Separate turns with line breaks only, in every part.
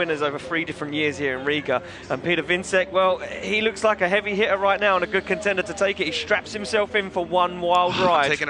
winners over 3 different years here in Riga, and Piotr Wiecek, well, he looks like a heavy hitter right now and a good contender to take it. He straps himself in for one wild ride.
I'm taking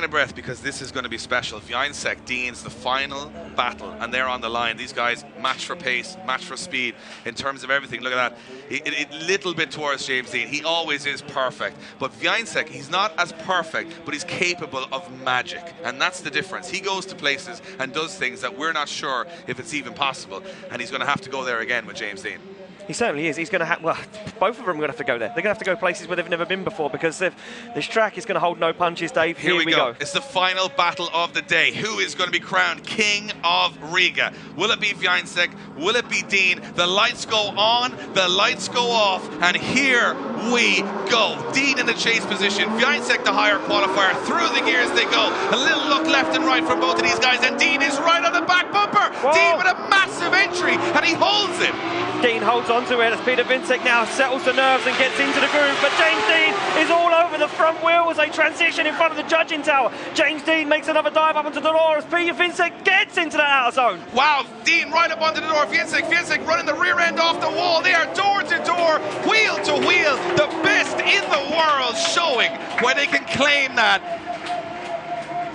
a breath because this is going to be special. Wiecek, Dean's the final battle, and they're on the line. These guys match for pace, match for speed in terms of everything. Look at that, a little bit towards James Dean. He always is perfect, but Wiecek, he's not as perfect, but he's capable of magic, and that's the difference. He goes to places and does things that we're not sure if it's even possible, and he's going to have to go there again with James Dean.
He certainly is. He's going to have, well, both of them are going to have to go there. They're going to have to go places where they've never been before, because this track is going to hold no punches, Dave.
Here we go. It's the final battle of the day. Who is going to be crowned King of Riga? Will it be Wiecek? Will it be Dean? The lights go on, the lights go off, and here we go. Dean in the chase position, Wiecek the higher qualifier. Through the gears they go. A little look left and right from both of these guys, and Dean is right on the back bumper. Whoa. Dean with a massive entry, and he holds it.
Dean holds onto it as Piotr Wiecek now settles the nerves and gets into the groove, but James Dean is all over the front wheel as they transition in front of the judging tower. James Dean makes another dive up onto the door as Piotr Wiecek gets into the outer zone.
Wow, Dean right up onto the door. Wiecek running the rear end off the wall. They are door to door, wheel to wheel, the best in the world showing where they can claim that.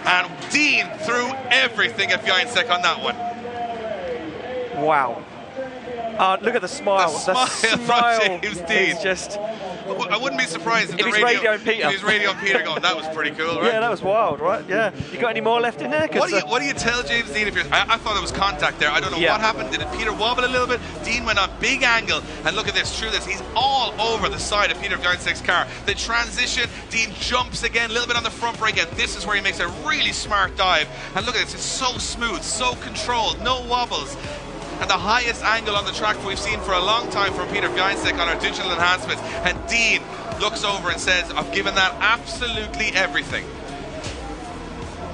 And Dean threw everything at Wiecek on that one.
Wow. Look at the smile.
The smile from James Dean.
It's just...
I wouldn't be surprised if
he's radioing Peter
going. That was pretty cool, right?
Yeah, that was wild, right? Yeah. You got any more left in there?
What do you tell James Dean if you're... I thought it was contact there. I don't know what happened. Did Peter wobble a little bit? Dean went on big angle. And look at this, through this. He's all over the side of Piotr Wiecek's car. The transition, Dean jumps again, a little bit on the front brake, and this is where he makes a really smart dive. And look at this, it's so smooth, so controlled, no wobbles. And the highest angle on the track we've seen for a long time from Piotr Wiecek on our digital enhancements. And Dean looks over and says, I've given that absolutely everything.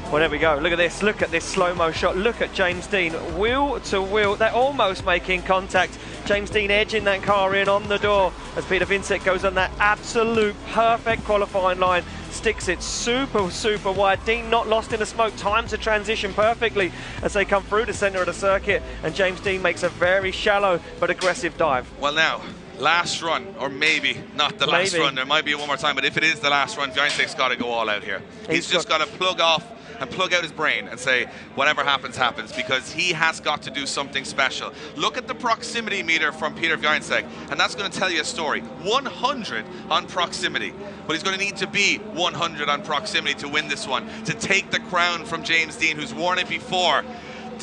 Well, there we go. Look at this. Look at this slow-mo shot. Look at James Dean. Wheel to wheel. They're almost making contact. James Dean edging that car in on the door as Piotr Wiecek goes on that absolute perfect qualifying line. Sticks it super, super wide. Dean not lost in the smoke. Time to transition perfectly as they come through the centre of the circuit. And James Dean makes a very shallow but aggressive dive.
Well, now, last run, or maybe not the last run. There might be one more time, but if it is the last run, Wiecek's got to go all out here. He's just got to plug off and plug out his brain and say, whatever happens, happens, because he has got to do something special. Look at the proximity meter from Piotr Wiecek, and that's going to tell you a story. 100 on proximity, but he's going to need to be 100 on proximity to win this one, to take the crown from James Dean, who's worn it before.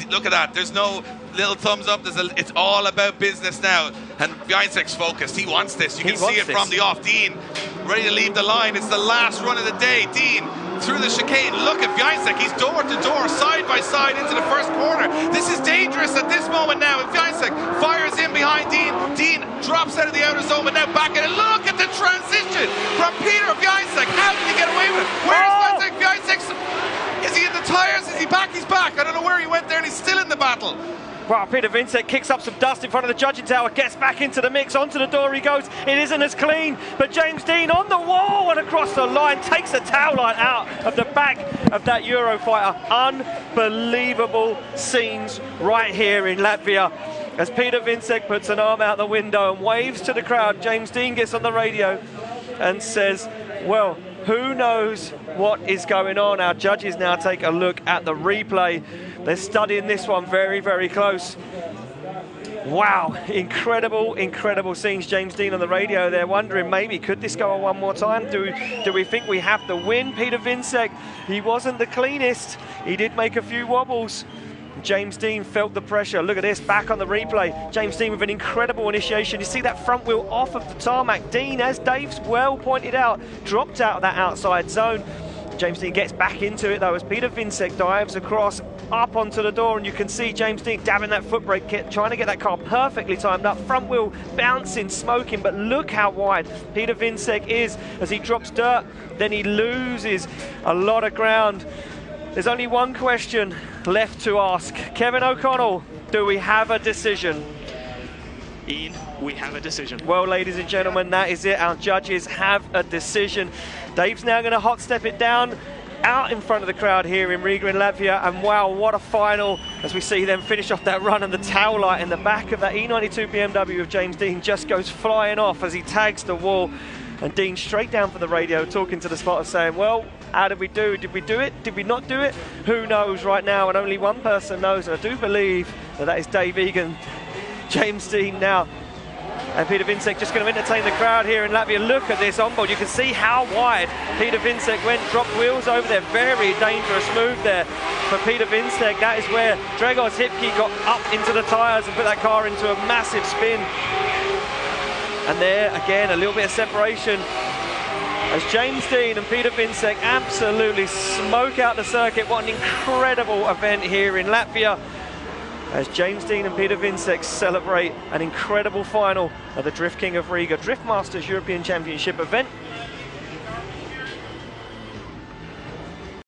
Look at that, there's no little thumbs up, it's all about business now, and Wiecek's focused. He wants this. You can see it from the off. Dean ready to leave the line. It's the last run of the day. Dean through the chicane. Look at Wiecek. He's door to door, side by side into the first corner. This is dangerous at this moment now. And Wiecek fires in behind Dean. Dean drops out of the outer zone, but now back in. And look at the transition from Piotr Wiecek. How did he get away with it? Where's Wiecek? Is he in the tires? Is he back? He's back. I don't know where he went there, and he's still in the battle.
Well, Piotr Wiecek kicks up some dust in front of the judging tower, gets back into the mix, onto the door he goes. It isn't as clean, but James Dean on the wall and across the line takes the tail light out of the back of that Eurofighter. Unbelievable scenes right here in Latvia as Piotr Wiecek puts an arm out the window and waves to the crowd. James Dean gets on the radio and says, well, who knows what is going on? Our judges now take a look at the replay. They're studying this one very, very close. Wow, incredible, incredible scenes. James Dean on the radio, they're wondering maybe could this go on one more time? Do we think we have to win? Piotr Wiecek, he wasn't the cleanest. He did make a few wobbles. James Dean felt the pressure. Look at this, back on the replay. James Dean with an incredible initiation. You see that front wheel off of the tarmac. Dean, as Dave's well pointed out, dropped out of that outside zone. James Dean gets back into it though as Piotr Wiecek dives across up onto the door, and you can see James Dean dabbing that foot brake kit, trying to get that car perfectly timed up. Front wheel bouncing, smoking, but look how wide Piotr Wiecek is as he drops dirt. Then he loses a lot of ground. There's only one question left to ask. Kevin O'Connell, do we have a decision?
Ian, we have a decision.
Well, ladies and gentlemen, that is it. Our judges have a decision. Dave's now going to hot step it down out in front of the crowd here in Riga in Latvia, and wow, what a final as we see them finish off that run, and the tail light in the back of that E92 BMW of James Dean just goes flying off as he tags the wall, and Dean straight down for the radio talking to the spotter saying, well, how did we do? Did we do it? Did we not do it? Who knows right now, and only one person knows, and I do believe that is Dave Egan. James Dean now and Peter Wiecek just going to entertain the crowd here in Latvia. Look at this onboard. You can see how wide Peter Wiecek went, dropped wheels over there. Very dangerous move there for Peter Wiecek. That is where Grzegorz Hipki got up into the tyres and put that car into a massive spin. And there, again, a little bit of separation as James Dean and Peter Wiecek absolutely smoke out the circuit. What an incredible event here in Latvia, as James Dean and Peter Wiecek celebrate an incredible final of the Drift King of Riga Drift Masters European Championship event.